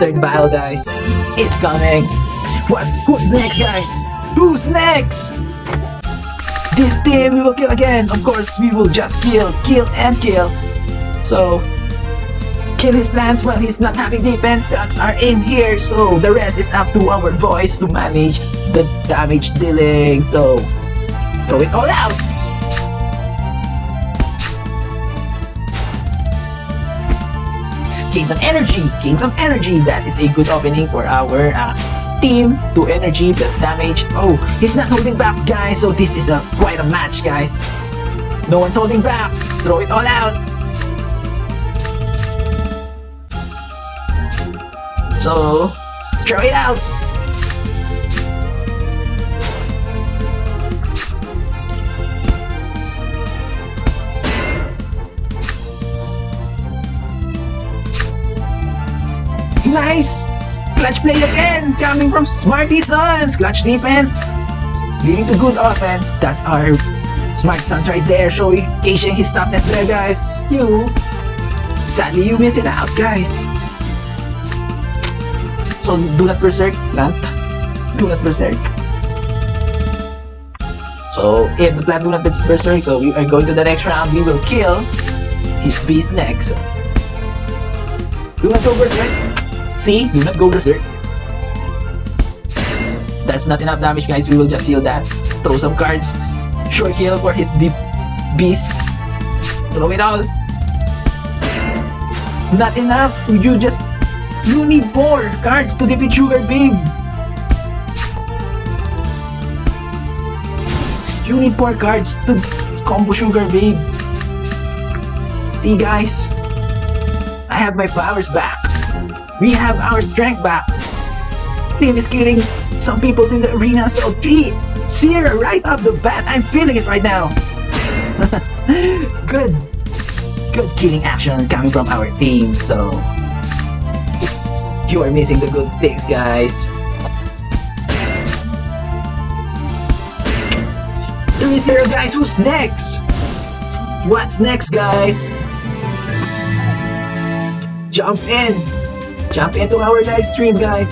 third battle, guys. It's coming. Who's next, guys? Who's next? This team we will kill again. Of course, we will just kill, and kill. So, kill his plans while he's not having defense. That's our aim here. So, the rest is up to our boys to manage the damage dealing. So, throw it all out. Gain some energy. That is a good opening for our team. 2 energy plus damage. Oh, he's not holding back, guys. So this is quite a match, guys. No one's holding back. Throw it all out. So, throw it out. Nice! Clutch play again! Coming from Smarty Sons! Clutch defense! Leading to good offense. That's our Smart Sons right there, showcasing his toughness there, guys. Sadly, you miss it out, guys. So, do not berserk, plant. Do not berserk. So, if the plant do not berserk, so we are going to the next round. We will kill his beast next. Do not go berserk. See, do not go berserk. That's not enough damage, guys. We will just heal that. Throw some cards. Short kill for his deep beast. Throw it all. Not enough. You need more cards to defeat Sugar Babe. You need more cards to combo Sugar Babe. See, guys, I have my powers back. We have our strength back. Team is killing some people in the arena, so 3-0 right off the bat. I'm feeling it right now. Good killing action coming from our team. So you are missing the good things, guys. 3-0, guys. Who's next? What's next, guys? Jump into our live stream, guys.